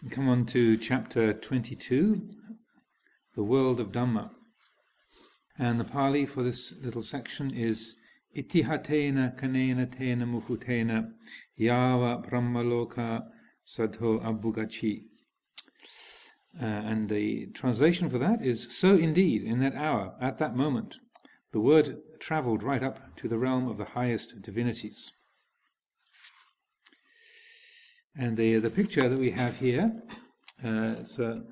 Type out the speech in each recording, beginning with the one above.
We come on to chapter 22, the world of Dhamma. And the Pali for this little section is Itihatena kanena tena muhutena yava brahmaloka sadho abbugachi. And the translation for that is, so indeed, in that hour, at that moment, the word travelled right up to the realm of the highest divinities. And the picture that we have here, it's a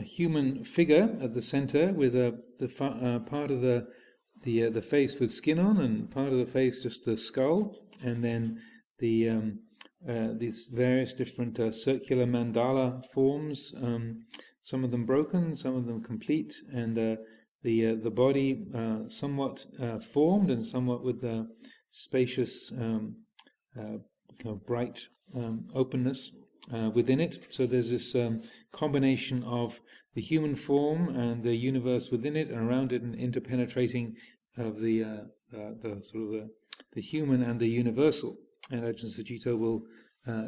human figure at the center with the part of the face with skin on, and part of the face just the skull, and then these various different circular mandala forms, some of them broken, some of them complete, and the body somewhat formed and somewhat with spacious bright openness within it. So there's this combination of the human form and the universe within it and around it, and interpenetrating of the human and the universal. And Ajahn Sucitto will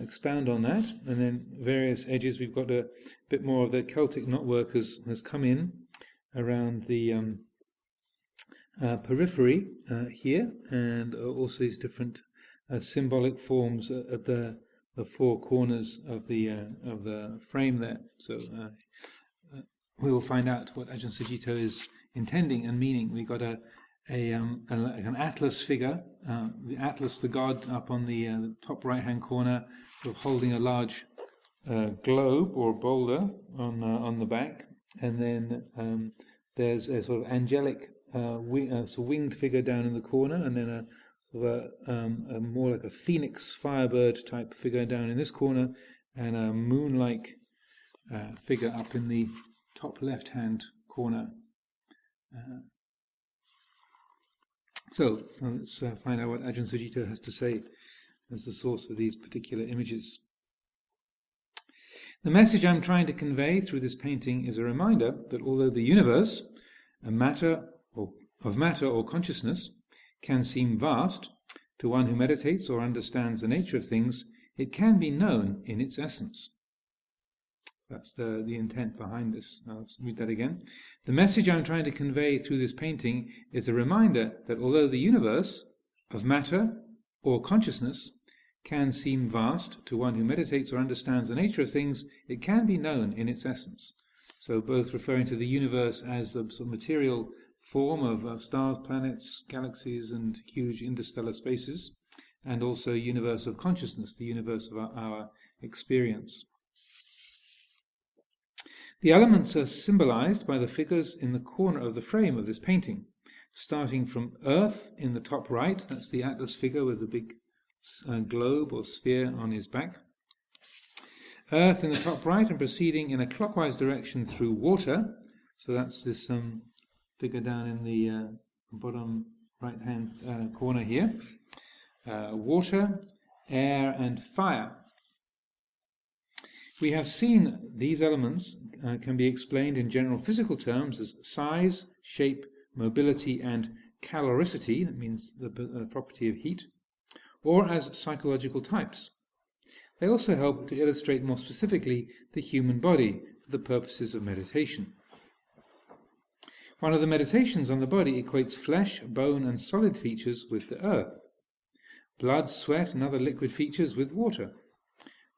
expound on that. And then various edges. We've got a bit more of the Celtic knotwork has come in around the periphery here, and also these different symbolic forms at the four corners of the frame there. So we will find out what Ajahn Sucitto is intending and meaning. We got an atlas figure, the atlas, the god, up on the top right-hand corner, sort of holding a large globe or boulder on the back, and then there's a sort of angelic winged figure down in the corner, and then a more like a phoenix firebird type figure down in this corner, and a moon-like figure up in the top left-hand corner. So let's find out what Ajahn Sucitto has to say as the source of these particular images. The message I'm trying to convey through this painting is a reminder that although the universe, of matter or consciousness, can seem vast to one who meditates or understands the nature of things, it can be known in its essence. That's the intent behind this. I'll read that again. The message I'm trying to convey through this painting is a reminder that although the universe, of matter or consciousness, can seem vast to one who meditates or understands the nature of things, it can be known in its essence. So both referring to the universe as the sort of material form of stars, planets, galaxies, and huge interstellar spaces, and also universe of consciousness, the universe of our experience. The elements are symbolized by the figures in the corner of the frame of this painting, starting from Earth in the top right, that's the Atlas figure with the big globe or sphere on his back. Earth in the top right, and proceeding in a clockwise direction through water, so that's this figure down in the bottom right-hand corner here. Water, air, and fire. We have seen these elements can be explained in general physical terms as size, shape, mobility, and caloricity, that means the property of heat, or as psychological types. They also help to illustrate more specifically the human body for the purposes of meditation. One of the meditations on the body equates flesh, bone, and solid features with the earth, blood, sweat, and other liquid features with water,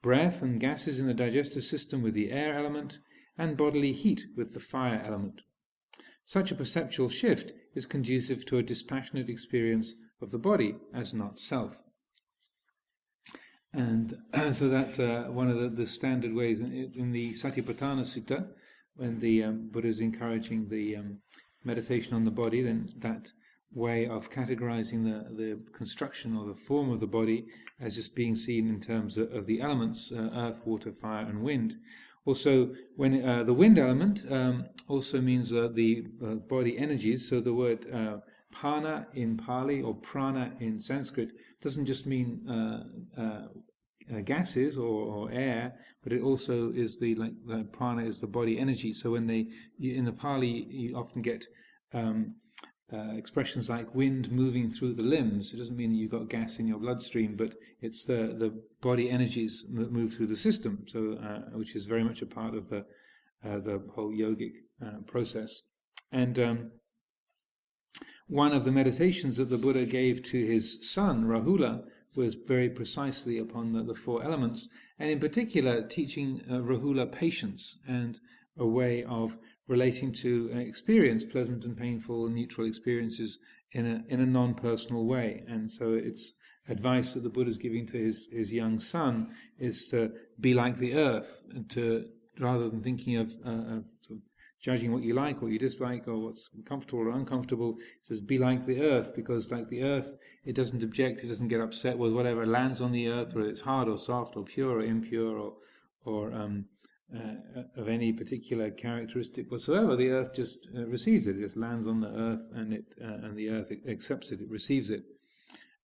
breath and gases in the digestive system with the air element, and bodily heat with the fire element. Such a perceptual shift is conducive to a dispassionate experience of the body as not self. And so that's one of the standard ways in the Satipatthana Sutta, when the Buddha is encouraging the meditation on the body, then that way of categorizing the construction or the form of the body as just being seen in terms of the elements, earth, water, fire, and wind. Also, when the wind element also means the body energies, so the word pana in Pali or prana in Sanskrit doesn't just mean gases or air, but it also is the prana is the body energy. So when in the Pali you often get expressions like wind moving through the limbs. It doesn't mean that you've got gas in your bloodstream, but it's the body energies that move through the system, so which is very much a part of the whole yogic process. And one of the meditations that the Buddha gave to his son, Rahula, was very precisely upon the four elements, and in particular teaching Rahula patience and a way of relating to experience, pleasant and painful and neutral experiences in a non-personal way. And so it's advice that the Buddha is giving to his young son is to be like the earth, and to, rather than thinking of sort of judging what you like, what you dislike, or what's comfortable or uncomfortable. It says, be like the earth, because like the earth, it doesn't object, it doesn't get upset with whatever lands on the earth, whether it's hard or soft or pure or impure or of any particular characteristic whatsoever. The earth just receives it. It just lands on the earth, and the earth accepts it, it receives it.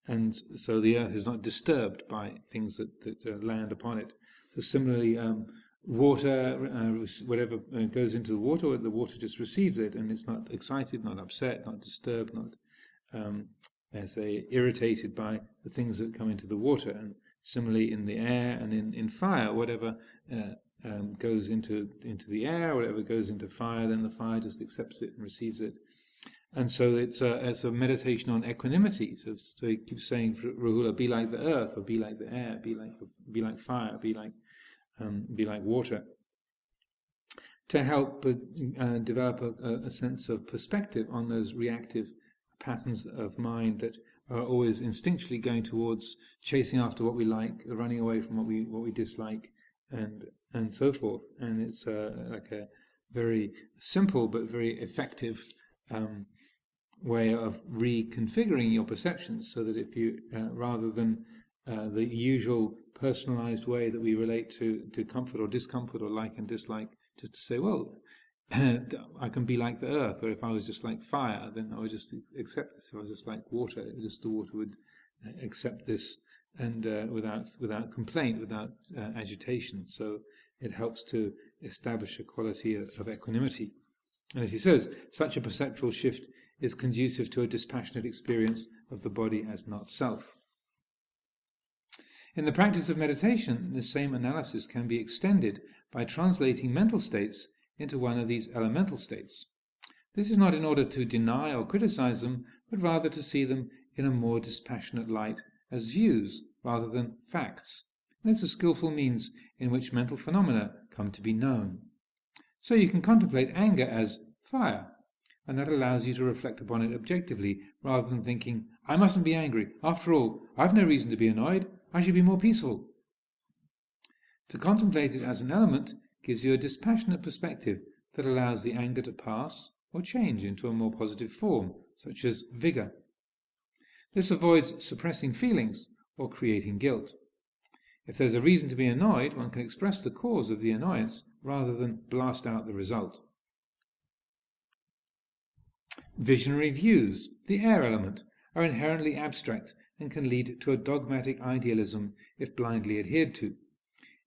And so the earth is not disturbed by things that land upon it. So similarly, water, whatever goes into the water just receives it, and it's not excited, not upset, not disturbed, not irritated by the things that come into the water. And similarly in the air and in fire, whatever goes into the air, whatever goes into fire, then the fire just accepts it and receives it. And so it's a meditation on equanimity. So he keeps saying, Rahula, be like the earth, or be like the air, be like fire, be like water, to help develop a sense of perspective on those reactive patterns of mind that are always instinctually going towards chasing after what we like, running away from what we dislike, and so forth. And it's like a very simple but very effective way of reconfiguring your perceptions, so that if you, rather than the usual personalized way that we relate to comfort or discomfort or like and dislike, just to say, well, I can be like the earth, or if I was just like fire, then I would just accept this. If I was just like water, just the water would accept this, and without complaint, without agitation. So it helps to establish a quality of equanimity. And as he says, such a perceptual shift is conducive to a dispassionate experience of the body as not self. In the practice of meditation, this same analysis can be extended by translating mental states into one of these elemental states. This is not in order to deny or criticize them, but rather to see them in a more dispassionate light as views rather than facts. And it's a skillful means in which mental phenomena come to be known. So you can contemplate anger as fire, and that allows you to reflect upon it objectively, rather than thinking, I mustn't be angry. After all, I've no reason to be annoyed. I should be more peaceful. To contemplate it as an element gives you a dispassionate perspective that allows the anger to pass or change into a more positive form, such as vigour. This avoids suppressing feelings or creating guilt. If there's a reason to be annoyed, one can express the cause of the annoyance rather than blast out the result. Visionary views, the air element, are inherently abstract and can lead to a dogmatic idealism if blindly adhered to.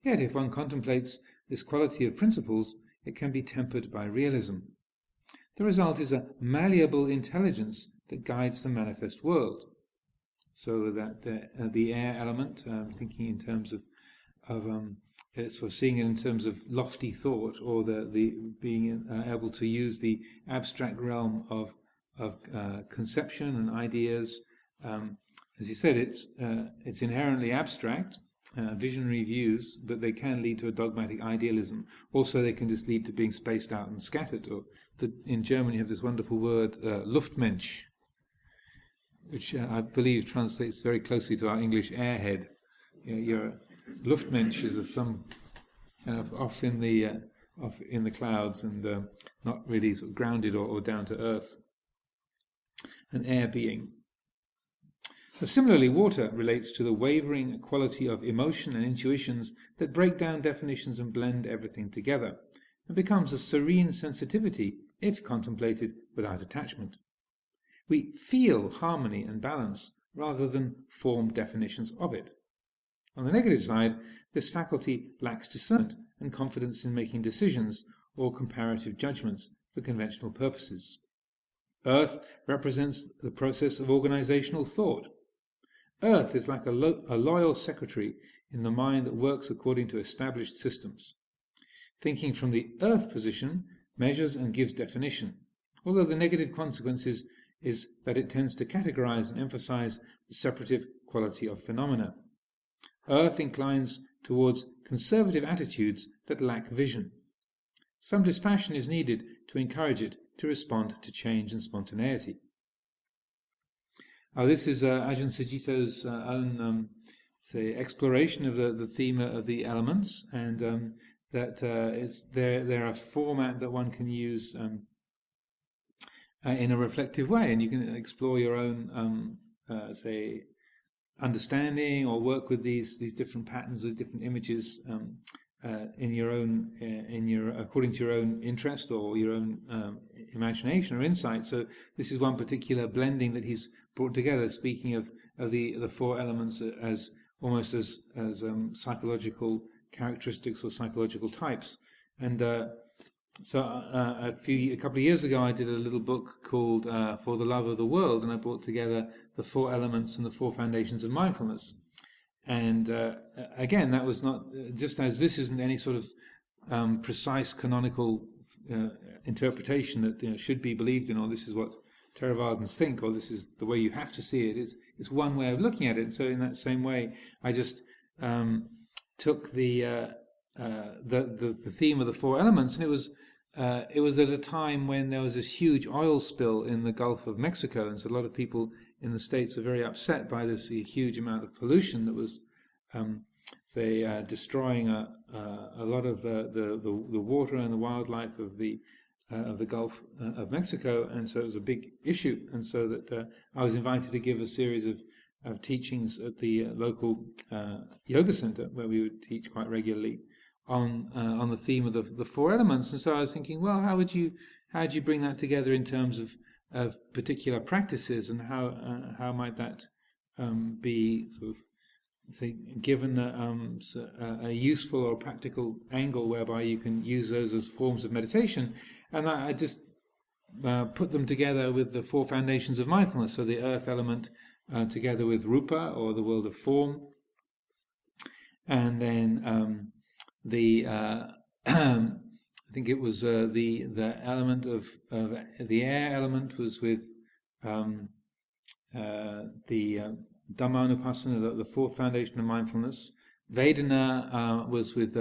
Yet if one contemplates this quality of principles, it can be tempered by realism. The result is a malleable intelligence that guides the manifest world. So that the air element, thinking in terms of sort of seeing it in terms of lofty thought, or the being able to use the abstract realm of conception and ideas. As he said, it's inherently abstract, visionary views, but they can lead to a dogmatic idealism. Also, they can just lead to being spaced out and scattered. Or in German, you have this wonderful word, Luftmensch, which I believe translates very closely to our English airhead. Your Luftmensch is some kind of off in the clouds and not really sort of grounded or down to earth. An air being. So similarly, water relates to the wavering quality of emotion and intuitions that break down definitions and blend everything together, and becomes a serene sensitivity if contemplated without attachment. We feel harmony and balance rather than form definitions of it. On the negative side, this faculty lacks discernment and confidence in making decisions or comparative judgments for conventional purposes. Earth represents the process of organizational thought. Earth is like a loyal secretary in the mind that works according to established systems. Thinking from the earth position measures and gives definition, although the negative consequence is that it tends to categorize and emphasize the separative quality of phenomena. Earth inclines towards conservative attitudes that lack vision. Some dispassion is needed to encourage it to respond to change and spontaneity. This is Ajahn Sucitto's own exploration of the theme of the elements, and that they're a format that one can use in a reflective way, and you can explore your own understanding or work with these different patterns of different images in your own according to your own interest or your own imagination or insight. So this is one particular blending that he's brought together, speaking of the four elements as almost as psychological characteristics or psychological types. And so a couple of years ago, I did a little book called For the Love of the World, and I brought together the four elements and the four foundations of mindfulness. And again, that was not, just as this isn't any sort of precise canonical interpretation that should be believed in, or this is what Theravadins think, or this is the way you have to see it. It's one way of looking at it. So in that same way, I just took the theme of the four elements, and it was at a time when there was this huge oil spill in the Gulf of Mexico, and so a lot of people in the States were very upset by this huge amount of pollution that was, destroying a lot of the water and the wildlife of the Gulf of Mexico, and so it was a big issue. And so that I was invited to give a series of teachings at the local yoga center, where we would teach quite regularly on the theme of the four elements. And so I was thinking, well, how do you bring that together in terms of particular practices, and how might that be sort of given a useful or practical angle whereby you can use those as forms of meditation. And I just put them together with the four foundations of mindfulness, so the earth element together with rupa, or the world of form, and then I think it was the element of the air element was with the Dhammanupassana, the fourth foundation of mindfulness. Vedana was with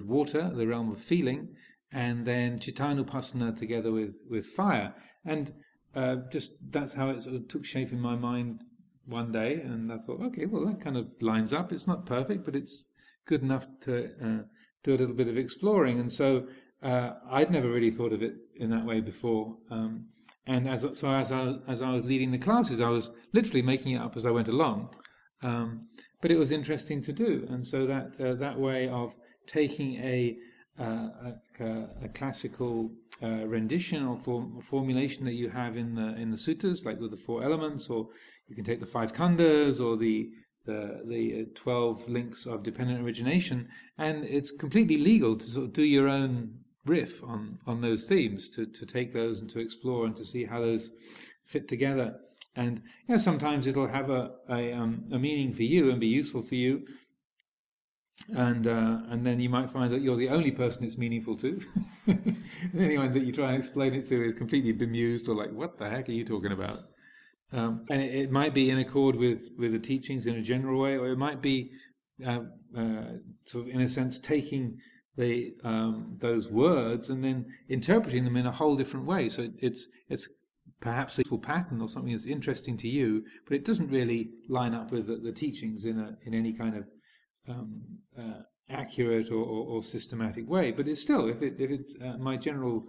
water, the realm of feeling, and then Chittanupassana together with fire. And just that's how it sort of took shape in my mind one day, and I thought, okay, well, that kind of lines up. It's not perfect, but it's good enough to do a little bit of exploring. And so I'd never really thought of it in that way before. And as I was leading the classes, I was literally making it up as I went along. But it was interesting to do. And so that way of taking a classical rendition or formulation that you have in the suttas, like with the four elements, or you can take the five khandhas, or the 12 links of dependent origination, and it's completely legal to sort of do your own riff on those themes, to take those and to explore and to see how those fit together. And sometimes it'll have a meaning for you and be useful for you, and then you might find that you're the only person it's meaningful to. Anyone that you try and explain it to is completely bemused, or like, what the heck are you talking about? And it might be in accord with the teachings in a general way, or it might be sort of, in a sense, taking those words and then interpreting them in a whole different way. So it's perhaps a useful pattern or something that's interesting to you, but it doesn't really line up with the teachings in any kind of accurate or systematic way. But it's still, if it's my general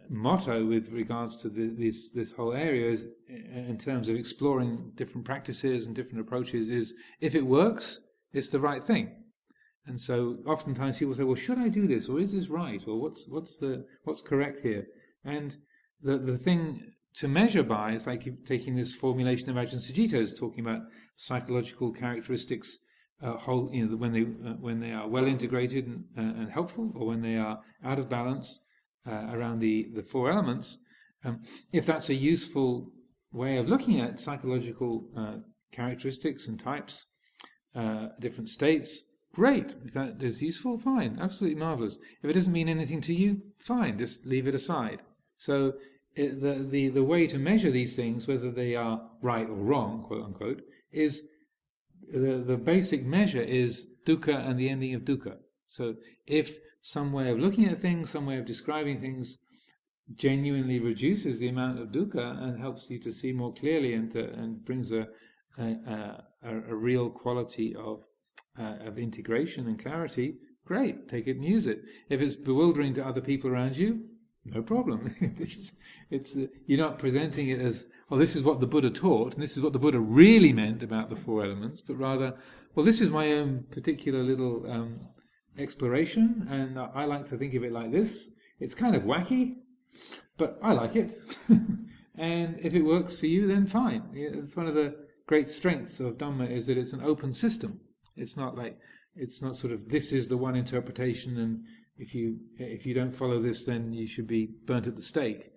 motto with regards to this whole area is, in terms of exploring different practices and different approaches, is if it works, it's the right thing. And so oftentimes people say, well, should I do this, or is this right, or what's correct here? And the thing to measure by is like taking this formulation of Ajahn Sucitto's, talking about psychological characteristics, when they are well integrated and helpful, or when they are out of balance around the four elements. If that's a useful way of looking at psychological characteristics and types, different states, great. If that is useful, fine, absolutely marvelous. If it doesn't mean anything to you, fine, just leave it aside. So the way to measure these things, whether they are right or wrong, quote unquote, is the basic measure is dukkha and the ending of dukkha. So if some way of looking at things, some way of describing things genuinely reduces the amount of dukkha and helps you to see more clearly and brings a real quality of integration and clarity, great, take it and use it. If it's bewildering to other people around you, no problem. You're not presenting it as, well, this is what the Buddha taught, and this is what the Buddha really meant about the four elements, but rather, well, this is my own particular little exploration, and I like to think of it like this. It's kind of wacky, but I like it. And if it works for you, then fine. It's one of the great strengths of Dhamma is that it's an open system. It's not sort of, this is the one interpretation, and if you don't follow this, then you should be burnt at the stake.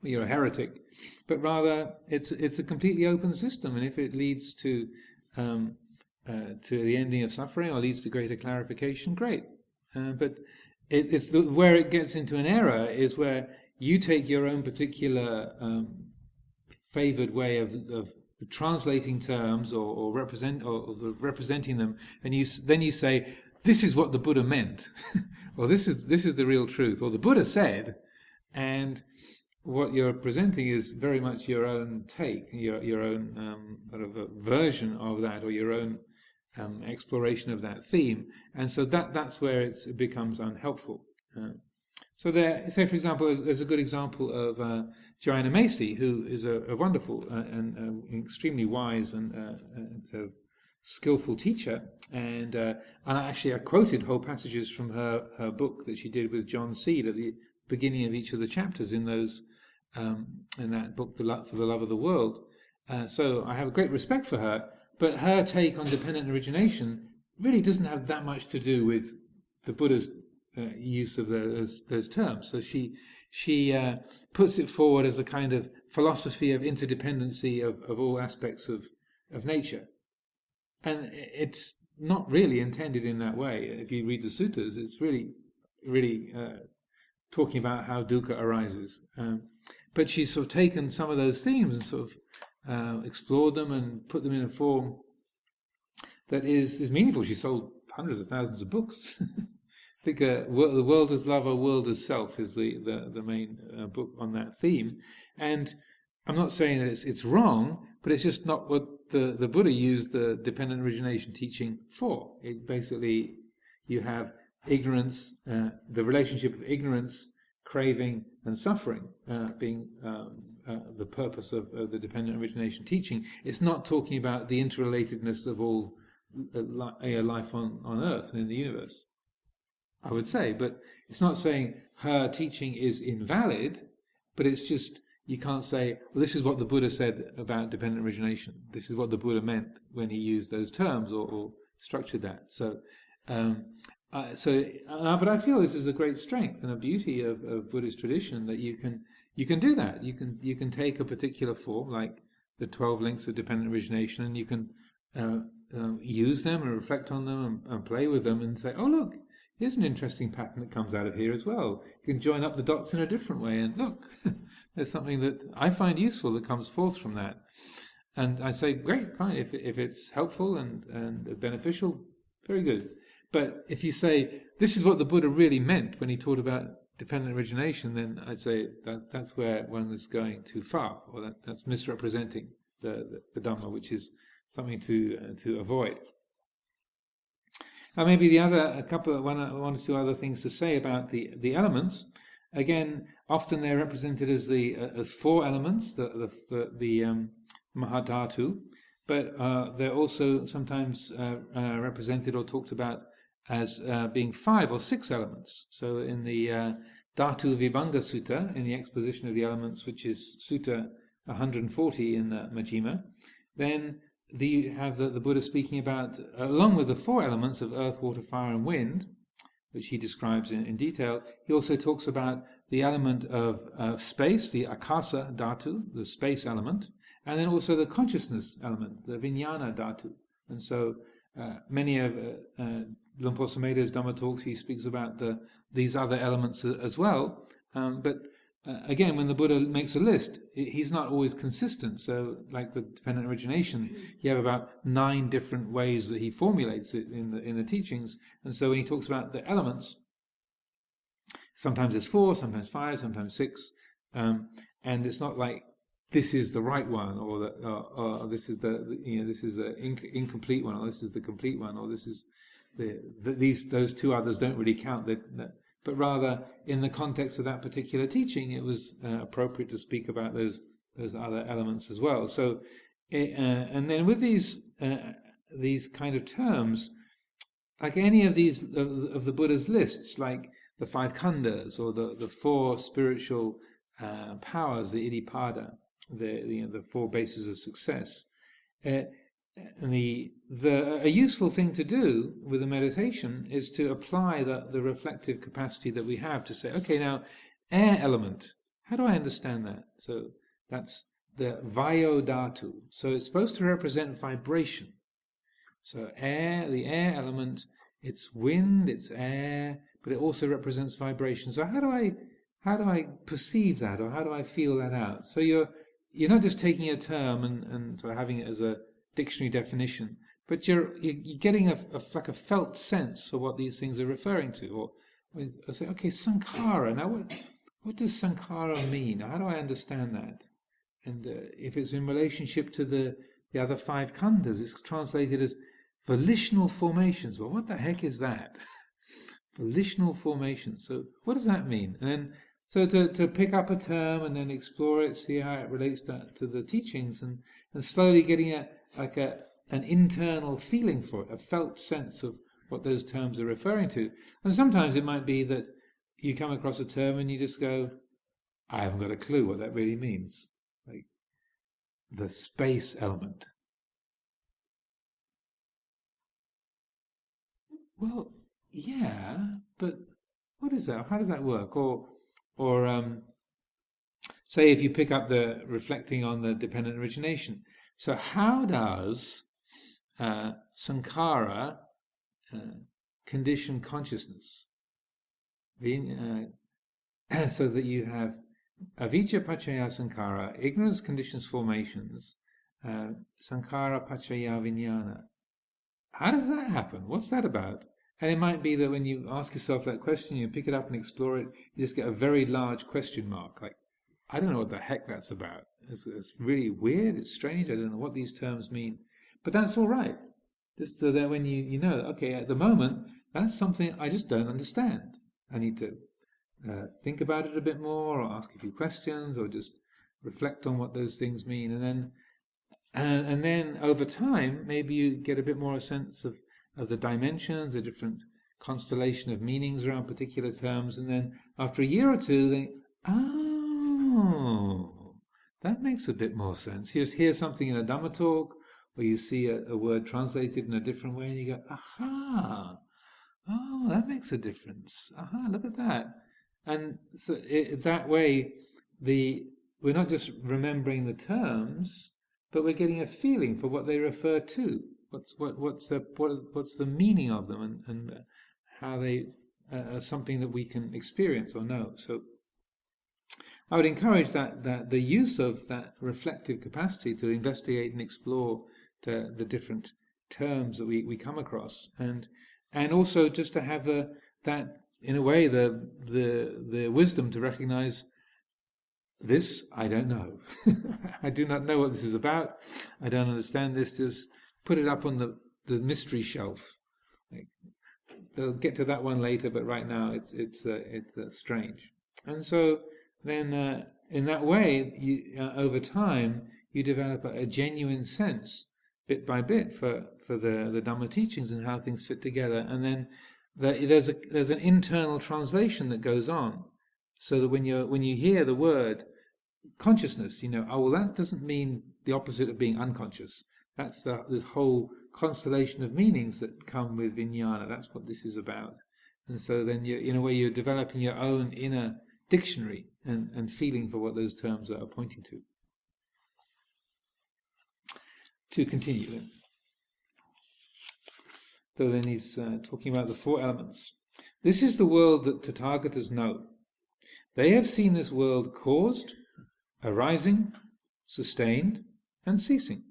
You're a heretic. But rather, it's a completely open system, and if it leads to the ending of suffering or leads to greater clarification, great. But it's where it gets into an error is where you take your own particular favoured way of translating terms or representing them, and then you say, this is what the Buddha meant, or this is the real truth, or the Buddha said, and what you're presenting is very much your own take, your own sort of a version of that, or your own exploration of that theme, and so that's where it becomes unhelpful. So there, say for example, there's a good example of Ajahn Amaro, who is a wonderful and extremely wise and skillful teacher, and actually I quoted whole passages from her book that she did with John Seed at the beginning of each of the chapters in that book, For the Love of the World. So I have a great respect for her, but her take on dependent origination really doesn't have that much to do with the Buddha's use of those terms. So she puts it forward as a kind of philosophy of interdependency of all aspects of nature. And it's not really intended in that way. If you read the suttas, it's really talking about how dukkha arises. But she's sort of taken some of those themes and sort of explored them and put them in a form that is meaningful. She sold hundreds of thousands of books. I think The World as Love or World as Self is the main book on that theme. And I'm not saying that it's wrong, but it's just not what the Buddha used the dependent origination teaching for. It basically, you have ignorance, the relationship of ignorance, craving, and suffering being the purpose of the dependent origination teaching. It's not talking about the interrelatedness of all life on Earth and in the universe, I would say. But it's not saying her teaching is invalid, but it's just, you can't say, well, this is what the Buddha said about dependent origination. This is what the Buddha meant when he used those terms or structured that. But I feel this is a great strength and a beauty of Buddhist tradition, that you can do that. You can take a particular form, like the 12 links of dependent origination, and you can use them and reflect on them and play with them and say, oh look, here's an interesting pattern that comes out of here as well. You can join up the dots in a different way, and look, there's something that I find useful that comes forth from that. And I say, great, fine, if it's helpful and beneficial, very good. But if you say, this is what the Buddha really meant when he taught about dependent origination, then I'd say that's where one is going too far, or that's misrepresenting the Dhamma, which is something to avoid. Now maybe one or two other things to say about the elements. Again, often they're represented as four elements, the Mahadhatu, but they're also sometimes represented or talked about as being 5 or 6 elements. So in the Dhatu Vibhanga Sutta, in the exposition of the elements, which is Sutta 140 in the Majjhima, then you have the Buddha speaking about, along with the 4 elements of earth, water, fire and wind, which he describes in detail, he also talks about the element of space, the akasa dhatu, the space element, and then also the consciousness element, the vijnana dhatu. And so many of Luang Por Sumedho's Dhamma talks, he speaks about these other elements as well. But again, when the Buddha makes a list, he's not always consistent. So, like the dependent origination, you have about 9 different ways that he formulates it in the teachings. And so, when he talks about the elements, sometimes it's 4, sometimes 5, sometimes 6, and it's not like this is the right one, or this is the incomplete one, or this is the complete one, or this is those 2 others don't really count. But rather, in the context of that particular teaching, it was appropriate to speak about those other elements as well. So, and then with these kind of terms, like any of these of the Buddha's lists, like the 5 khandhas or the 4 spiritual powers, the iddhipada, the 4 bases of success. A useful thing to do with a meditation is to apply the reflective capacity that we have to say, okay, now, air element, how do I understand that? So that's the vayo dhatu. So it's supposed to represent vibration. So the air element, it's wind, it's air, but it also represents vibration. So how do I perceive that, or how do I feel that out? So you're not just taking a term and having it as a dictionary definition, but you're getting like a felt sense of what these things are referring to. Or I say, okay, sankhara. Now, what does sankhara mean? How do I understand that? And if it's in relationship to the other 5 khandhas, it's translated as volitional formations. Well, what the heck is that? Volitional formations. So what does that mean? And then so to pick up a term and then explore it, see how it relates to the teachings, and slowly getting an internal feeling for it, a felt sense of what those terms are referring to. And sometimes it might be that you come across a term and you just go, I haven't got a clue what that really means. Like the space element. Well, yeah, but what is that? How does that work? Or say if you pick up the reflecting on the dependent origination. So how does sankhara condition consciousness? So that you have avijja paccaya sankhara, ignorance conditions formations, sankhara paccaya vijnana. How does that happen? What's that about? And it might be that when you ask yourself that question, you pick it up and explore it, you just get a very large question mark. Like, I don't know what the heck that's about. It's really weird, it's strange, I don't know what these terms mean. But that's all right. Just so that when you know, okay, at the moment, that's something I just don't understand. I need to think about it a bit more, or ask a few questions, or just reflect on what those things mean. And then over time, maybe you get a bit more a sense of the dimensions, the different constellation of meanings around particular terms, and then after a year or two, think, oh, that makes a bit more sense. You just hear something in a Dhamma talk, or you see a word translated in a different way, and you go, aha, oh, that makes a difference. Aha, look at that. And so that way, we're not just remembering the terms, but we're getting a feeling for what they refer to. What's the meaning of them, and how they are something that we can experience or know. So I would encourage that the use of that reflective capacity to investigate and explore the different terms that we come across, and also just to have that in a way the wisdom to recognize this I don't know. I do not know what this is about. I don't understand this. Just put it up on the mystery shelf. They'll get to that one later, but right now it's strange. And so then in that way, over time, you develop a genuine sense, bit by bit, for the Dhamma teachings and how things fit together. And then there's an internal translation that goes on, so that when you hear the word consciousness, oh, well, that doesn't mean the opposite of being unconscious. That's this whole constellation of meanings that come with vijnana. That's what this is about. And so then, in a way, you're developing your own inner dictionary and feeling for what those terms are pointing to. To continue then. So then he's talking about the four elements. This is the world that Tathagatas know. They have seen this world caused, arising, sustained, and ceasing.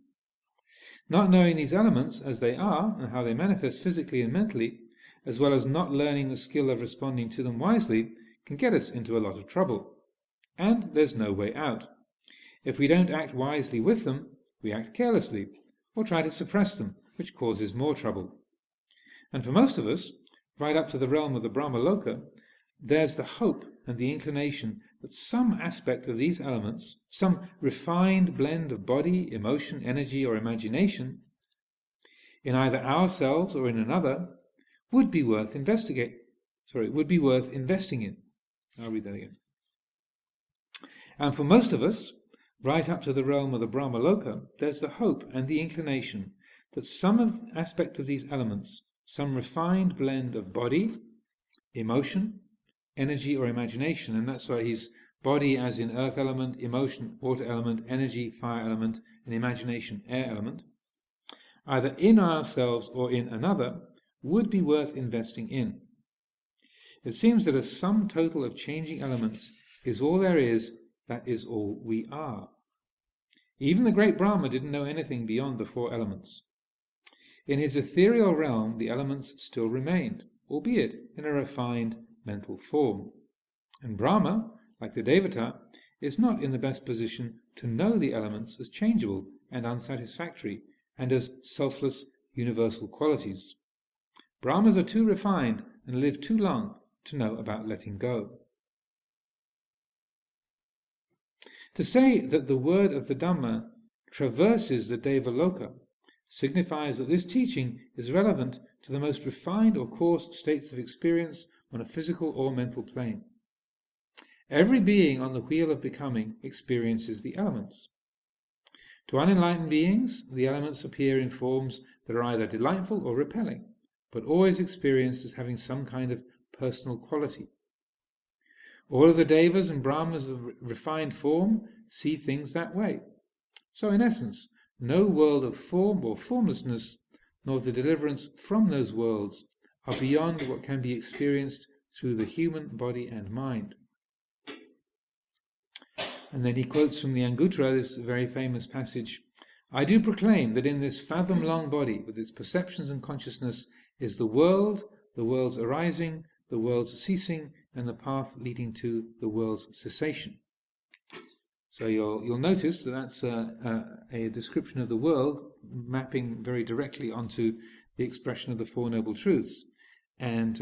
Not knowing these elements as they are and how they manifest physically and mentally, as well as not learning the skill of responding to them wisely, can get us into a lot of trouble. And there's no way out. If we don't act wisely with them, we act carelessly, or try to suppress them, which causes more trouble. And for most of us, right up to the realm of the Brahma Loka, there's the hope and the inclination that some aspect of these elements, some refined blend of body, emotion, energy, or imagination, in either ourselves or in another, would be worth investing in. I'll read that again. And for most of us, right up to the realm of the Brahma Loka, there's the hope and the inclination that some aspect of these elements, some refined blend of body, emotion, energy or imagination, and that's why he's body as in earth element, emotion, water element, energy, fire element, and imagination, air element, either in ourselves or in another, would be worth investing in. It seems that a sum total of changing elements is all there is, that is all we are. Even the great Brahma didn't know anything beyond the four elements. In his ethereal realm, the elements still remained, albeit in a refined mental form. And Brahma, like the Devata, is not in the best position to know the elements as changeable and unsatisfactory, and as selfless universal qualities. Brahmas are too refined and live too long to know about letting go. To say that the word of the Dhamma traverses the Deva Loka signifies that this teaching is relevant to the most refined or coarse states of experience on a physical or mental plane. Every being on the wheel of becoming experiences the elements. To unenlightened beings, the elements appear in forms that are either delightful or repelling, but always experienced as having some kind of personal quality. All of the Devas and Brahmas of refined form see things that way. So in essence, no world of form or formlessness, nor the deliverance from those worlds, are beyond what can be experienced through the human body and mind. And then he quotes from the Anguttara this very famous passage, I do proclaim that in this fathom-long body, with its perceptions and consciousness, is the world, the world's arising, the world's ceasing, and the path leading to the world's cessation. So you'll notice that that's a description of the world mapping very directly onto the expression of the Four Noble Truths. And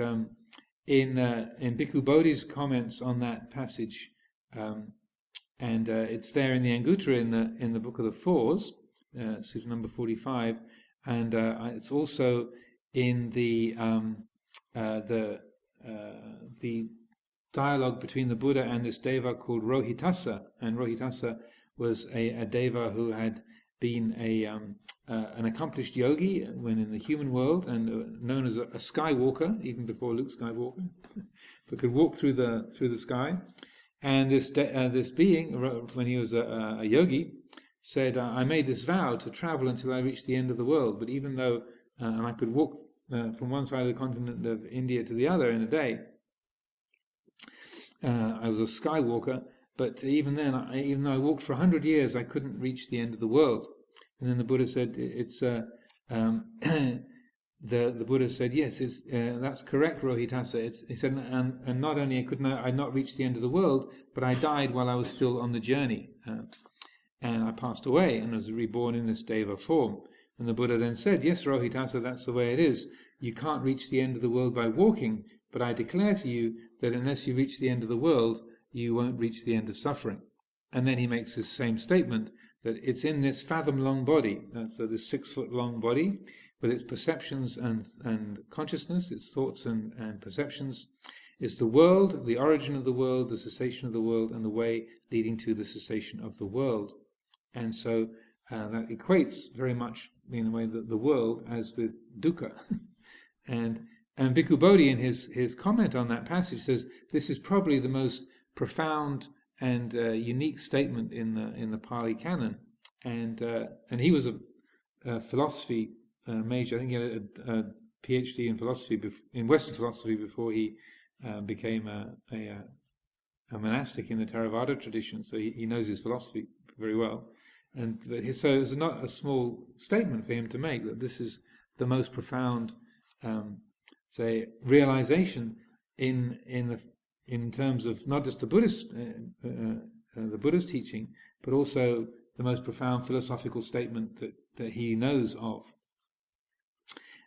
in Bhikkhu Bodhi's comments on that passage, and it's there in the Anguttara in the Book of the Fours, Sutta number 45, and it's also in the dialogue between the Buddha and this Deva called Rohitassa, and Rohitassa was a Deva who had been an accomplished yogi when in the human world, and known as a skywalker even before Luke Skywalker, but could walk through the sky. And this being, when he was a yogi, said, I made this vow to travel until I reached the end of the world, but even though and I could walk from one side of the continent of India to the other in a day, I was a skywalker, but even then, even though I walked for 100 years, I couldn't reach the end of the world. And then the Buddha said, the Buddha said, yes, that's correct, Rohitassa. He said, and not only could I not reach the end of the world, but I died while I was still on the journey, and I passed away and was reborn in this Deva form. And the Buddha then said, yes, Rohitassa, that's the way it is. You can't reach the end of the world by walking, but I declare to you that unless you reach the end of the world, you won't reach the end of suffering. And then he makes this same statement, that it's in this fathom-long body, so this 6-foot-long body, with its perceptions and consciousness, its thoughts and perceptions, is the world, the origin of the world, the cessation of the world, and the way leading to the cessation of the world. And so that equates very much in a way that the world as with dukkha. And Bhikkhu Bodhi in his comment on that passage says this is probably the most profound and unique statement in the Pali Canon, and he was a philosophy major. I think he had a PhD in philosophy, in Western philosophy, before he became a monastic in the Theravada tradition. So he knows his philosophy very well, and so it's not a small statement for him to make that this is the most profound, say, realization in terms of not just the Buddhist teaching, but also the most profound philosophical statement that he knows of.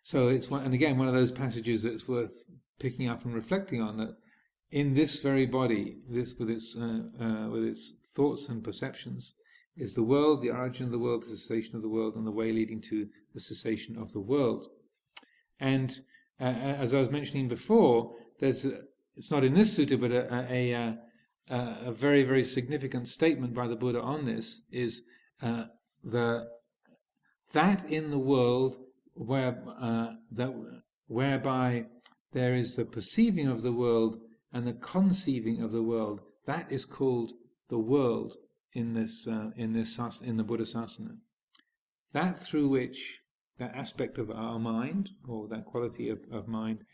So it's one of those passages that's worth picking up and reflecting on, that in this very body, this with its thoughts and perceptions, is the world, the origin of the world, the cessation of the world, and the way leading to the cessation of the world. And as I was mentioning before, it's not in this sutta, but a very, very significant statement by the Buddha on this is that in the world whereby there is the perceiving of the world and the conceiving of the world, that is called the world in the Buddha Sasana. That through which, that aspect of our mind, or that quality of mind,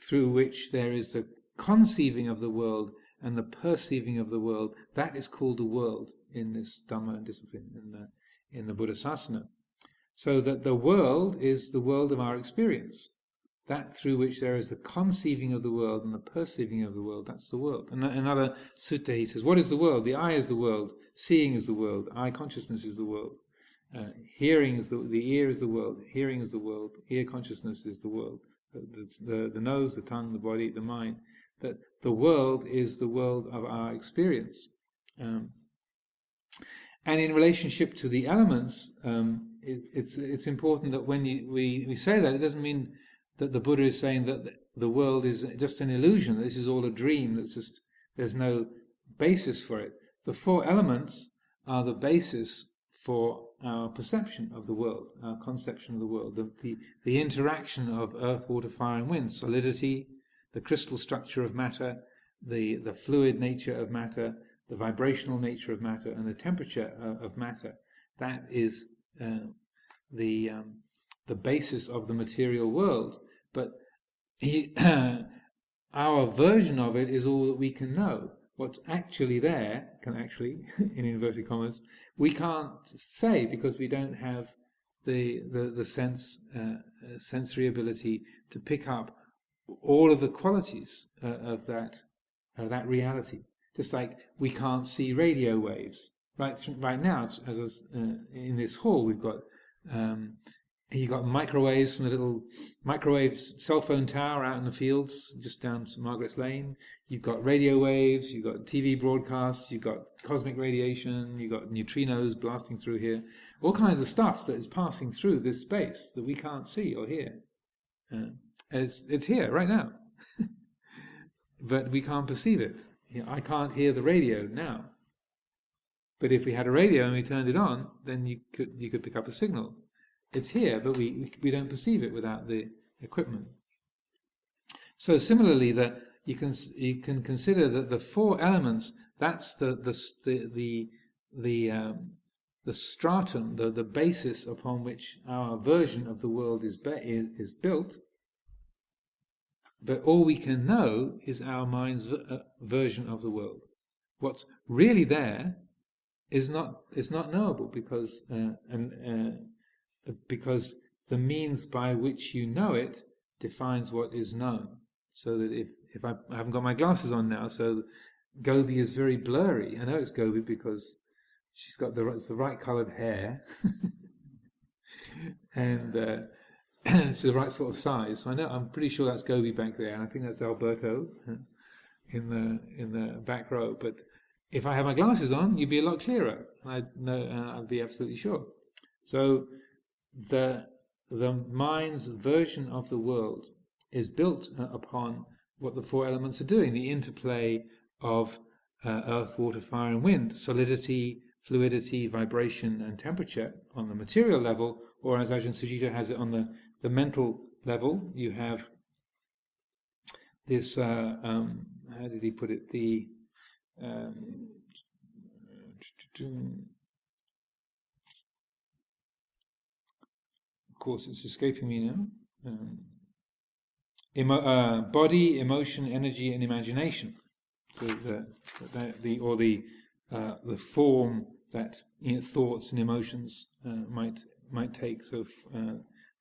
through which there is the conceiving of the world and the perceiving of the world, that is called the world in this Dhamma discipline, in the Buddha Sasana. So that the world is the world of our experience. That through which there is the conceiving of the world and the perceiving of the world, that's the world. And another sutta, he says, what is the world? The eye is the world, seeing is the world, eye consciousness is the world, hearing is the ear is the world, hearing is the world, ear consciousness is the world, the nose, the tongue, the body, the mind. That the world is the world of our experience. And in relationship to the elements, it's important that when we say that, it doesn't mean that the Buddha is saying that the world is just an illusion, this is all a dream, there's no basis for it. The four elements are the basis for our perception of the world, our conception of the world, the interaction of earth, water, fire and wind, solidity, the crystal structure of matter, the fluid nature of matter, the vibrational nature of matter, and the temperature of matter. That is the basis of the material world. But our version of it is all that we can know. What's actually there, in inverted commas, we can't say, because we don't have the sensory ability to pick up all of the qualities of that reality. Just like we can't see radio waves. Right now, as in this hall, we've got you got microwaves from the little microwave cell phone tower out in the fields just down St Margaret's Lane. You've got radio waves, you've got TV broadcasts, you've got cosmic radiation, you've got neutrinos blasting through here. All kinds of stuff that is passing through this space that we can't see or hear. It's here right now, but we can't perceive it. I can't hear the radio now, but if we had a radio and we turned it on, then you could pick up a signal. It's here, but we don't perceive it without the equipment. So similarly, that you can consider that the four elements, that's the stratum, the basis upon which our version of the world is built. But all we can know is our mind's version of the world. What's really there is not knowable, because the means by which you know it defines what is known. So that if I haven't got my glasses on now, so Gobi is very blurry. I know it's Gobi because she's got the right coloured hair, and it's the right sort of size. So I'm pretty sure that's Gobi back there, and I think that's Alberto in the back row. But if I had my glasses on, you'd be a lot clearer. I'd be absolutely sure. So the mind's version of the world is built upon what the four elements are doing, the interplay of earth, water, fire and wind, solidity, fluidity, vibration and temperature on the material level, or as Ajahn Sucitto has it on the mental level. You have this, how did he put it, the of course, it's escaping me now. Body, emotion, energy, and imagination. So the form that thoughts and emotions might take. So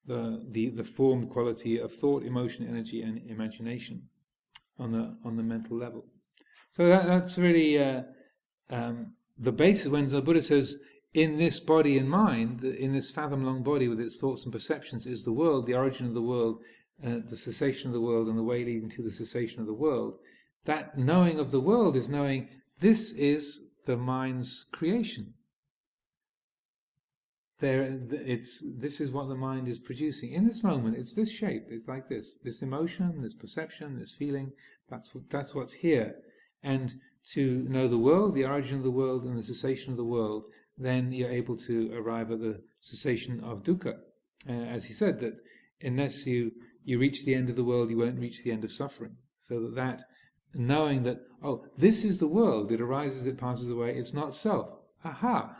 the formed quality of thought, emotion, energy, and imagination on the mental level. So that's really the basis. When the Buddha says, in this body and mind, in this fathom-long body with its thoughts and perceptions, is the world, the origin of the world, the cessation of the world, and the way leading to the cessation of the world. That knowing of the world is knowing this is the mind's creation. This is what the mind is producing. In this moment, it's this shape, it's like this emotion, this perception, this feeling, that's what's here. And to know the world, the origin of the world, and the cessation of the world, then you're able to arrive at the cessation of dukkha. As he said, that unless you reach the end of the world, you won't reach the end of suffering. So that knowing that, this is the world, it arises, it passes away, it's not self. Aha!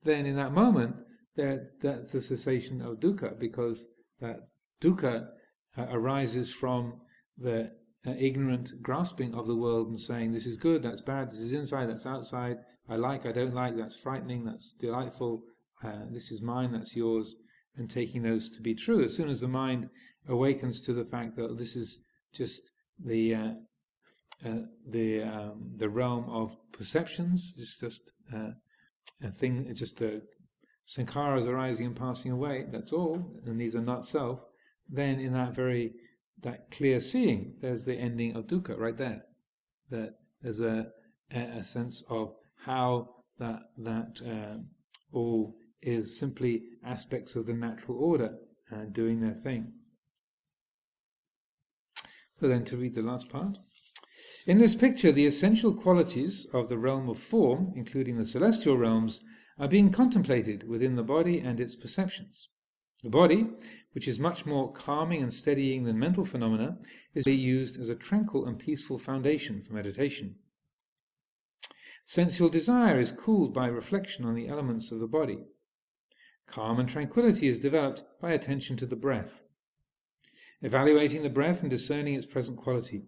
Then in that moment, that's a cessation of dukkha, because that dukkha arises from the ignorant grasping of the world and saying, this is good, that's bad, this is inside, that's outside, I like, I don't like, that's frightening, that's delightful, this is mine, that's yours, and taking those to be true. As soon as the mind awakens to the fact that this is just the realm of perceptions, it's just a thing, it's just sankharas arising and passing away, that's all, and these are not self, then in that clear seeing, there's the ending of dukkha right there. That there's a sense of how that all is simply aspects of the natural order doing their thing. So then to read the last part. In this picture, the essential qualities of the realm of form, including the celestial realms, are being contemplated within the body and its perceptions. The body, which is much more calming and steadying than mental phenomena, is used as a tranquil and peaceful foundation for meditation. Sensual desire is cooled by reflection on the elements of the body. Calm and tranquility is developed by attention to the breath. Evaluating the breath and discerning its present quality.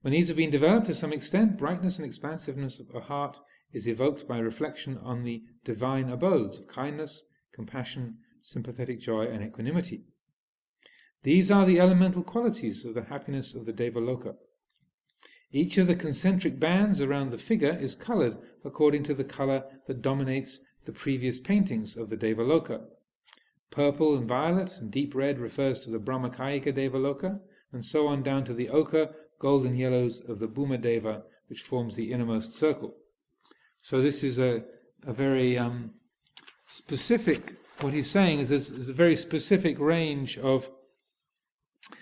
When these have been developed to some extent, brightness and expansiveness of the heart is evoked by reflection on the divine abodes of kindness, compassion, sympathetic joy, and equanimity. These are the elemental qualities of the happiness of the Devaloka. Each of the concentric bands around the figure is coloured according to the colour that dominates the previous paintings of the Devaloka. Purple and violet and deep red refers to the Brahmakayika Devaloka, and so on down to the ochre, golden yellows of the Bhumadeva, which forms the innermost circle. So this is a very specific, what he's saying is there's a very specific range of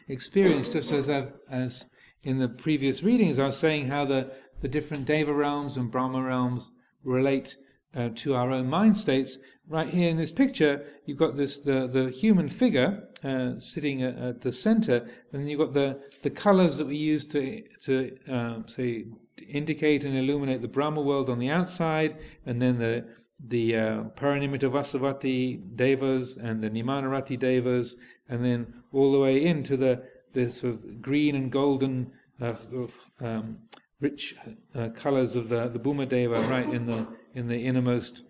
experience, just as in the previous readings I was saying how the different Deva realms and Brahma realms relate to our own mind states. Right here in this picture, you've got the human figure sitting at the center, and you've got the colors that we use to say indicate and illuminate the Brahma world on the outside, and then the Paranimita Vasavati Devas and the Nimanarati Devas, and then all the way into the sort of green and golden rich colors of the Bhumadeva right in the innermost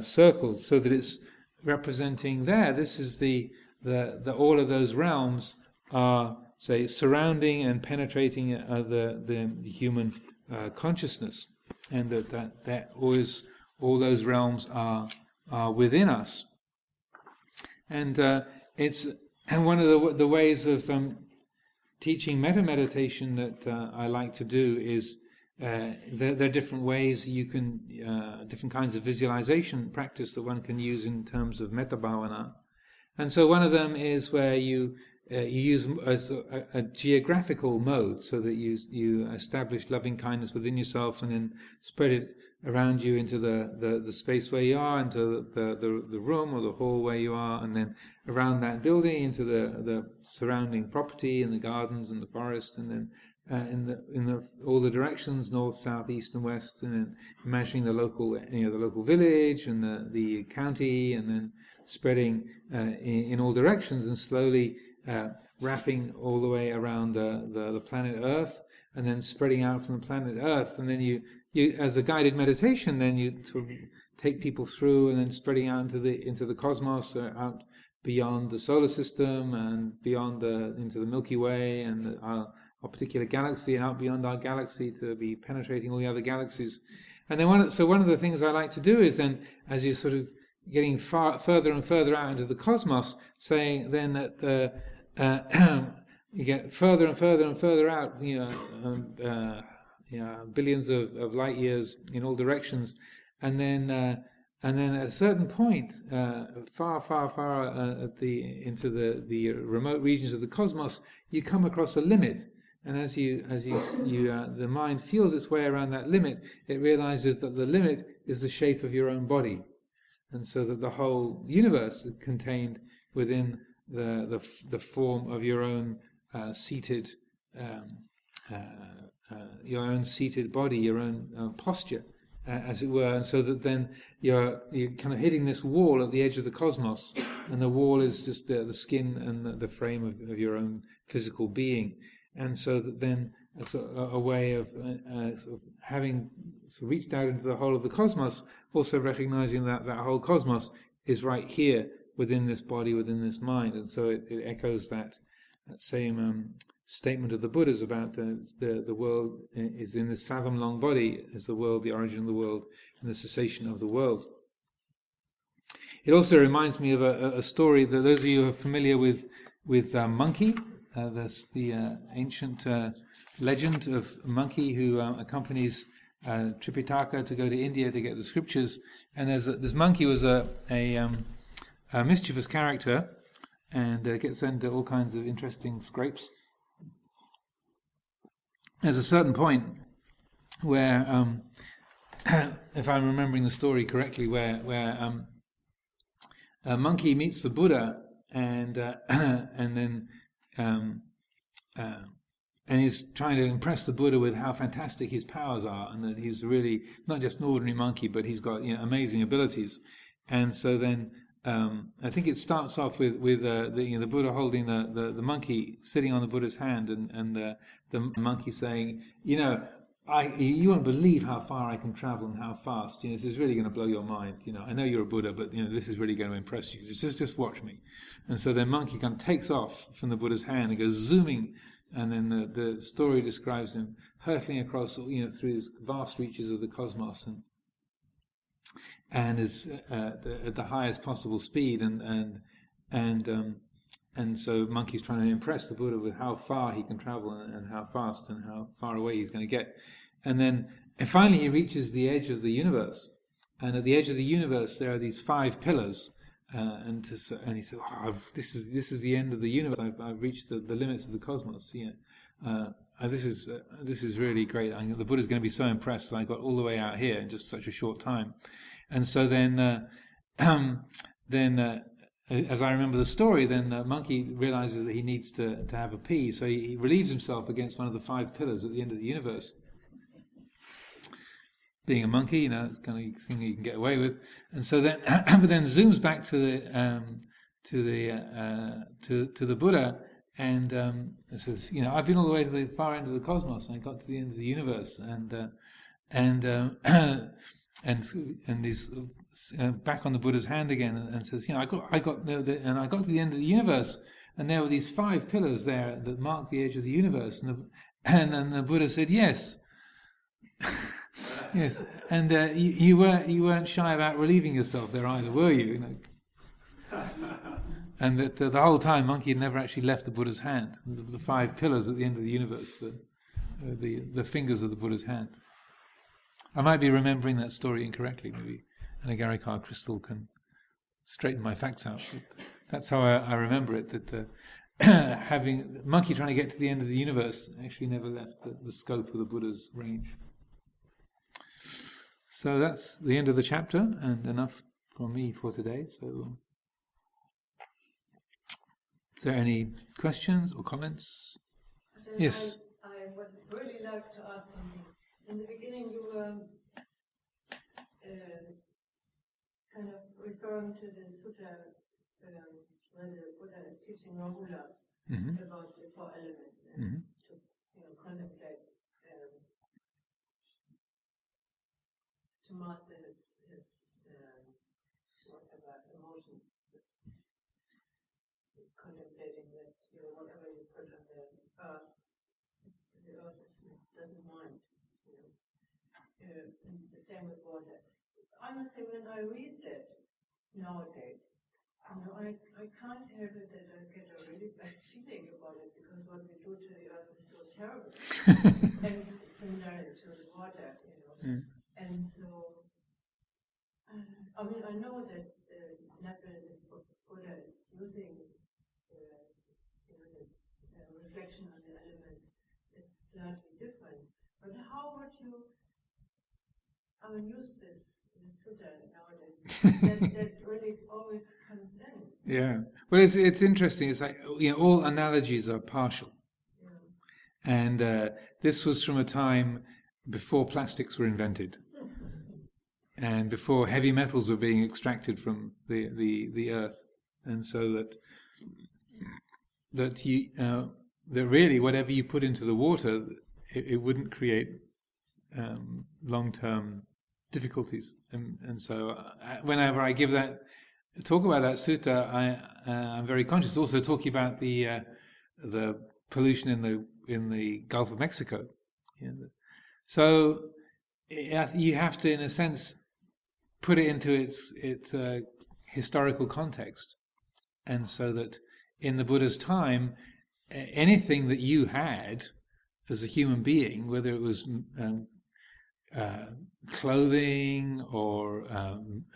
circles, so that it's representing there. This is the all of those realms are, say, surrounding and penetrating the human consciousness, and that always all those realms are within us. And it's one of the ways of teaching metta meditation that I like to do is there are different ways you can different kinds of visualization practice that one can use in terms of metta bhavana. And so one of them is where you use a geographical mode, so that you establish loving kindness within yourself and then spread it around you into the space where you are, into the room or the hall where you are, and then around that building into the surrounding property and the gardens and the forest, and then in all the directions, north, south, east, and west, and then imagining the local village and the county, and then spreading in all directions, and slowly wrapping all the way around the planet Earth, and then spreading out from the planet Earth, and then you as a guided meditation, then you sort of take people through, and then spreading out into the cosmos, out beyond the solar system, and beyond into the Milky Way, and our particular galaxy, and out beyond our galaxy to be penetrating all the other galaxies. And then one of the things I like to do is then, as you're sort of getting further and further out into the cosmos, saying then that you get further and further and further out, billions of light years in all directions, and then at a certain point, far into the remote regions of the cosmos, you come across a limit. And as the mind feels its way around that limit, it realizes that the limit is the shape of your own body, and so that the whole universe is contained within the form of your own seated body, your own posture, as it were. And so that then you're kind of hitting this wall at the edge of the cosmos, and the wall is just the skin and the frame of your own physical being. And so that then it's a way of sort of having reached out into the whole of the cosmos, also recognizing that whole cosmos is right here within this body, within this mind. And so it echoes that same statement of the Buddha's about the world is in this fathom-long body, is the world, the origin of the world, and the cessation of the world. It also reminds me of a story that those of you who are familiar with Monkey. There's the ancient legend of a monkey who accompanies Tripitaka to go to India to get the scriptures. And this monkey was a mischievous character, and gets into all kinds of interesting scrapes. There's a certain point where, if I'm remembering the story correctly, where a monkey meets the Buddha, and then and he's trying to impress the Buddha with how fantastic his powers are, and that he's really not just an ordinary monkey, but he's got amazing abilities. And so then I think it starts off with the Buddha holding the monkey sitting on the Buddha's hand, and the monkey saying, you won't believe how far I can travel and how fast. This is really going to blow your mind. I know you're a Buddha, but this is really going to impress you. Just watch me. And so the monkey kind of takes off from the Buddha's hand and goes zooming. And then the story describes him hurtling across, through these vast reaches of the cosmos, and is at the highest possible speed. And so monkey's trying to impress the Buddha with how far he can travel and how fast and how far away he's going to get. And finally he reaches the edge of the universe. And at the edge of the universe there are these 5 pillars. And he said, this is the end of the universe. I've reached the limits of the cosmos. This is really great. The Buddha's going to be so impressed that I got all the way out here in just such a short time. And so then as I remember the story, then the monkey realizes that he needs to have a pee, so he relieves himself against one of the 5 pillars at the end of the universe. Being a monkey, it's kind of thing you can get away with. And so then, but then zooms back to the Buddha, and says, I've been all the way to the far end of the cosmos, and I got to the end of the universe, and he's back on the Buddha's hand again, and says, I got to the end of the universe, and there were these 5 pillars there that marked the edge of the universe, and then the Buddha said, yes. Yes, and you weren't shy about relieving yourself there either, were you? And that the whole time, monkey had never actually left the Buddha's hand. The 5 pillars at the end of the universe, the fingers of the Buddha's hand. I might be remembering that story incorrectly. Maybe an agarikar crystal can straighten my facts out. But that's how I remember it. That having monkey trying to get to the end of the universe actually never left the scope of the Buddha's range. So that's the end of the chapter, and enough from me for today. So, is there any questions or comments? Ajahn, Yes. I wasn't ask something. In the beginning, you were kind of referring to the sutta where the Buddha is teaching Rahula about the four elements and to contemplate, to master his whatever emotions. Contemplating that whatever you put on the earth doesn't mind. And the same with water. I must say, when I read that nowadays, I can't help it that I get a really bad feeling about it, because what we do to the earth is so terrible, and similarly to the water, And so, I know that the Buddha is using the reflection on the elements is slightly different. But how would you use this sutta nowadays? that really always comes in. Yeah. Well, it's interesting. It's like, all analogies are partial. Yeah. And this was from a time before plastics were invented. And before heavy metals were being extracted from the earth. And so that really whatever you put into the water, it wouldn't create long-term difficulties. And so whenever I talk about that sutta, I'm very conscious. Also talking about the pollution in the Gulf of Mexico. So you have to, in a sense, put it into its historical context, and so that in the Buddha's time, anything that you had as a human being, whether it was clothing or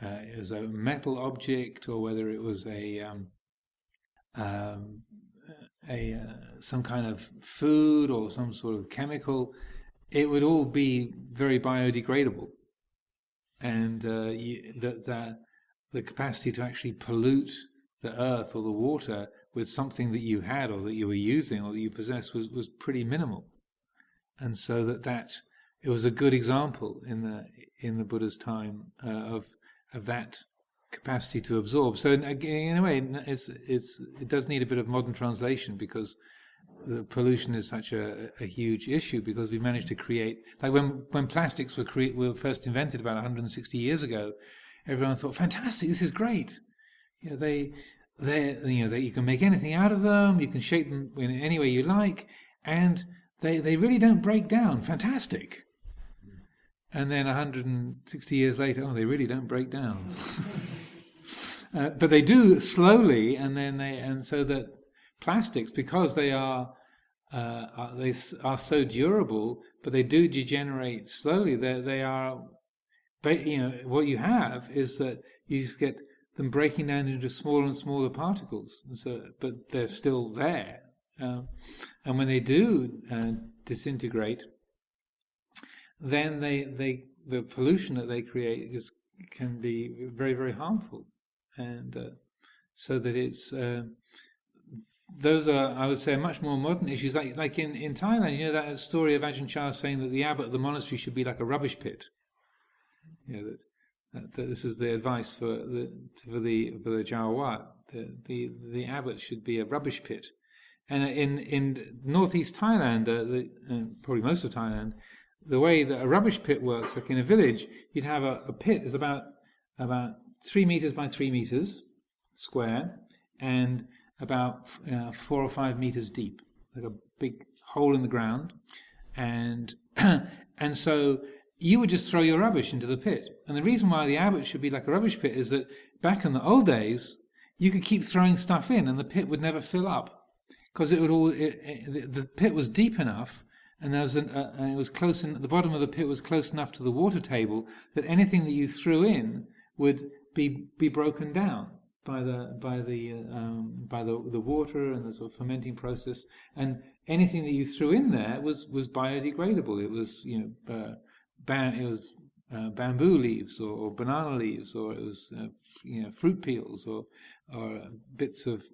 as a metal object, or whether it was some kind of food or some sort of chemical, it would all be very biodegradable. And the capacity to actually pollute the earth or the water with something that you had or that you were using or that you possessed was pretty minimal. And so that it was a good example in the Buddha's time of that capacity to absorb. So in a way, it does need a bit of modern translation, because the pollution is such a huge issue, because we managed to create, like when plastics were first invented about 160 years ago, everyone thought, fantastic, this is great. They you can make anything out of them, you can shape them in any way you like, and they really don't break down. Fantastic. And then 160 years later, they really don't break down. But they do slowly, and so that plastics, because they are so durable, but they do degenerate slowly. They are, what you have is that you just get them breaking down into smaller and smaller particles. But they're still there, and when they do disintegrate, then the pollution that they create can be very, very harmful, and so that it's. Those are, I would say, much more modern issues. Like in Thailand, that story of Ajahn Chah saying that the abbot of the monastery should be like a rubbish pit. That this is the advice for the Jawat. The abbot should be a rubbish pit. And in northeast Thailand, probably most of Thailand, the way that a rubbish pit works, like in a village, you'd have a pit that's about 3 meters by 3 meters square, and about 4 or 5 meters deep, like a big hole in the ground, and so you would just throw your rubbish into the pit. And the reason why the abbot should be like a rubbish pit is that back in the old days, you could keep throwing stuff in, and the pit would never fill up, because the pit was deep enough, and there was and it was close, and the bottom of the pit was close enough to the water table that anything that you threw in would be broken down by the water and the sort of fermenting process, and anything that you threw in there was biodegradable. It was bamboo leaves or banana leaves, or it was fruit peels or bits of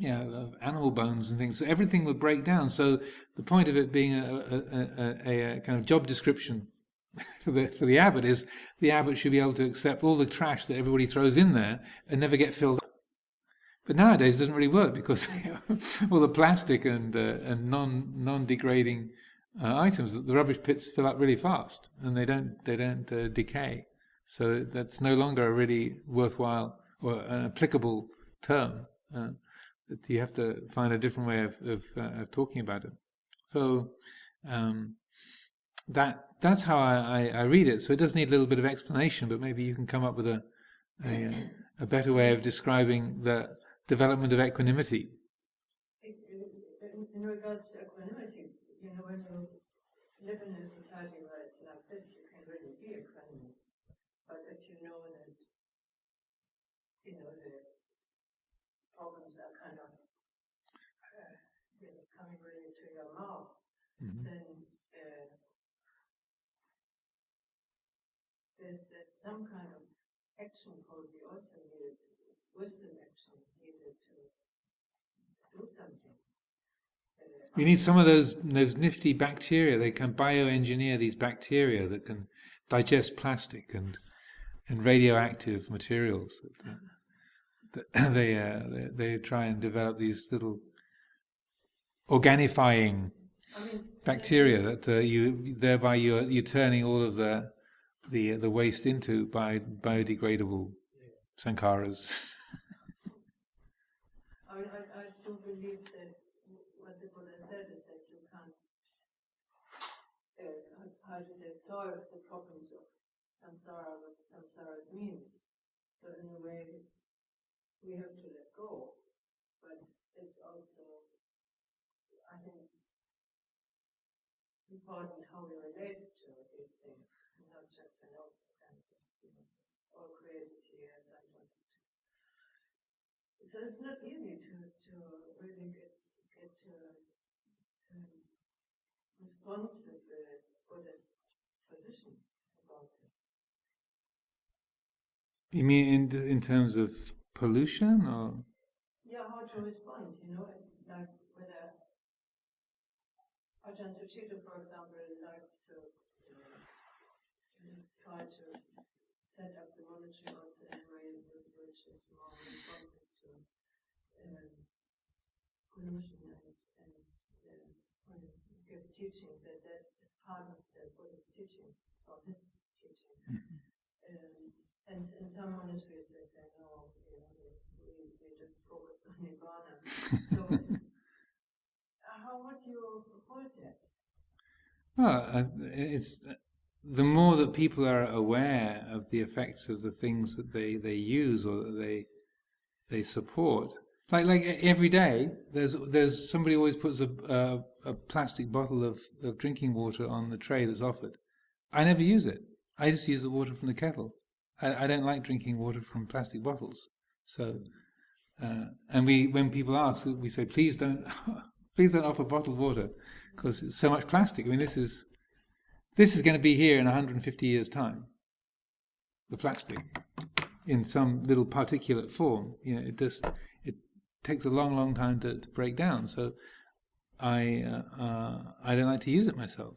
of animal bones and things. So everything would break down. So the point of it being a kind of job description for the abbot is the abbot should be able to accept all the trash that everybody throws in there and never get filled up. But nowadays it doesn't really work because all the plastic and non-degrading items, the rubbish pits fill up really fast and they don't decay. So that's no longer a really worthwhile or an applicable term. That you have to find a different way of talking about it. So that's how I read it. So it does need a little bit of explanation, but maybe you can come up with a better way of describing the development of equanimity. In regards to equanimity, when you live in a society where it's like this, you can really be equanimous. But if you know that, the problems are kind of coming really to your mouth, then there's some kind of action probably also needed, wisdom action needed to do something. You need some of those nifty bacteria. They can bioengineer these bacteria that can digest plastic and radioactive materials. They try and develop these little organifying bacteria that you're turning all of the waste into biodegradable sankharas. I do believe that what the Buddha said is that you can't solve the problems of samsara, what samsara means. So in a way, we have to let go. But it's also, I think, important how we relate to these things, not just all creativity as I don't. So it's not easy to really get to responsive Buddhist position about this. You mean in terms of pollution, or? Yeah, how to respond, like whether Ajahn Sucitto, for example, likes to try to set up the monastery also in a way which is more responsive to pollution and give teachings that is part of the Buddhist teachings, or his teaching. And in some monasteries they say, no, we just focus on Nibbana. So, how would you avoid that? Well, it's the more that people are aware of the effects of the things that they use or that they support. Like every day, there's somebody always puts a plastic bottle of drinking water on the tray that's offered. I never use it. I just use the water from the kettle. I don't like drinking water from plastic bottles. So, and when people ask, we say, please don't offer bottled water because it's so much plastic. I mean, this is going to be here in 150 years' time. The plastic in some little particulate form. It takes a long, long time to break down. So I don't like to use it myself,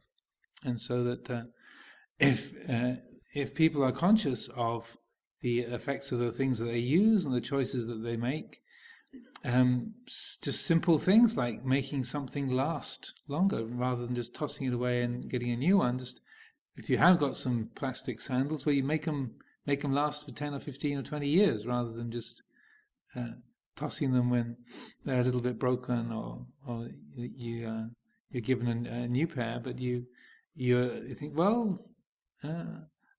and so that if people are conscious of the effects of the things that they use and the choices that they make, just simple things like making something last longer rather than just tossing it away and getting a new one. Just if you have got some plastic sandals, well, you make them last for 10 or 15 or 20 years rather than just tossing them when they're a little bit broken or you're given a new pair, but you think, well,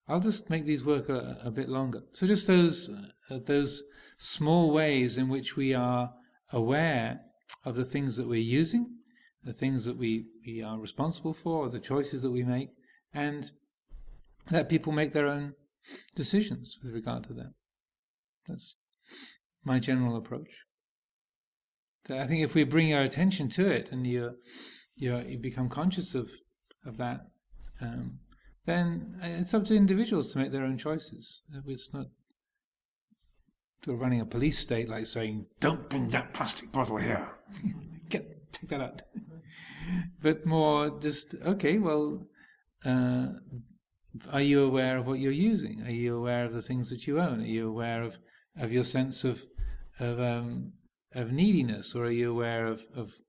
I'll just make these work a bit longer. So just those small ways in which we are aware of the things that we're using, the things that we are responsible for, the choices that we make, and let people make their own decisions with regard to that. That's my general approach. So I think if we bring our attention to it and you become conscious of that, then it's up to individuals to make their own choices. It's not running a police state, like saying, "Don't bring that plastic bottle here. Take that out." But more just, okay, well, are you aware of what you're using? Are you aware of the things that you own? Are you aware of your sense of neediness, or are you aware of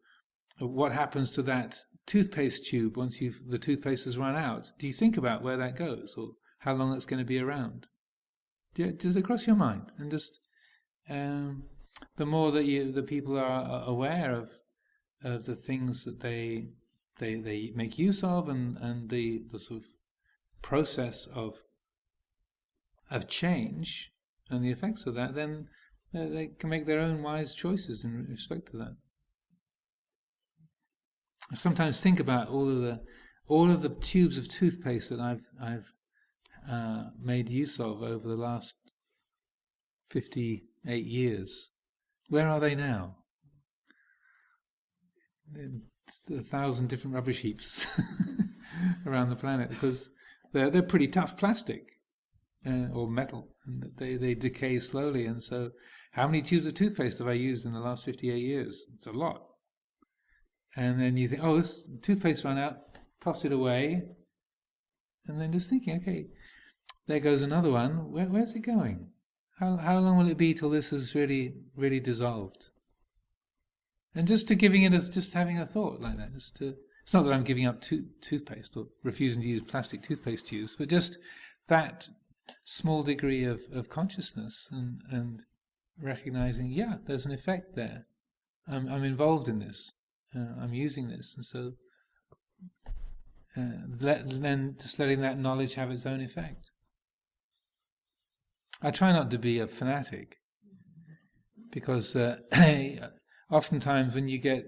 what happens to that toothpaste tube once the toothpaste has run out? Do you think about where that goes, or how long it's going to be around? Does it cross your mind? And just the more that the people are aware of the things that they make use of, and the sort of process of change and the effects of that, then they can make their own wise choices in respect to that. I sometimes think about all of the tubes of toothpaste that I've made use of over the last 58 years. Where are they now? It's 1,000 different rubbish heaps around the planet, because they're pretty tough plastic or metal, and they decay slowly. And so, how many tubes of toothpaste have I used in the last 58 years? It's a lot. And then you think, oh, this toothpaste ran out, toss it away, and then just thinking, okay, there goes another one. Where's it going? How long will it be till this is really, really dissolved? And just having a thought like that. It's not that I'm giving up toothpaste or refusing to use plastic toothpaste tubes, but just that small degree of consciousness and recognizing, yeah, there's an effect there. I'm involved in this. I'm using this, and so then just letting that knowledge have its own effect. I try not to be a fanatic, because oftentimes when you get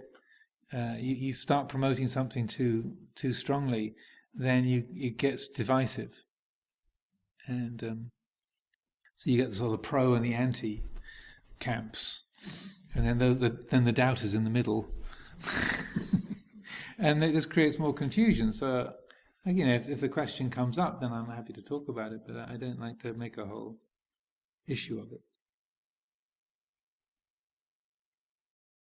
you start promoting something too strongly, then it gets divisive, and so you get the sort of pro and the anti camps, and then the doubters in the middle. And it just creates more confusion. So, if the question comes up, then I'm happy to talk about it, but I don't like to make a whole issue of it.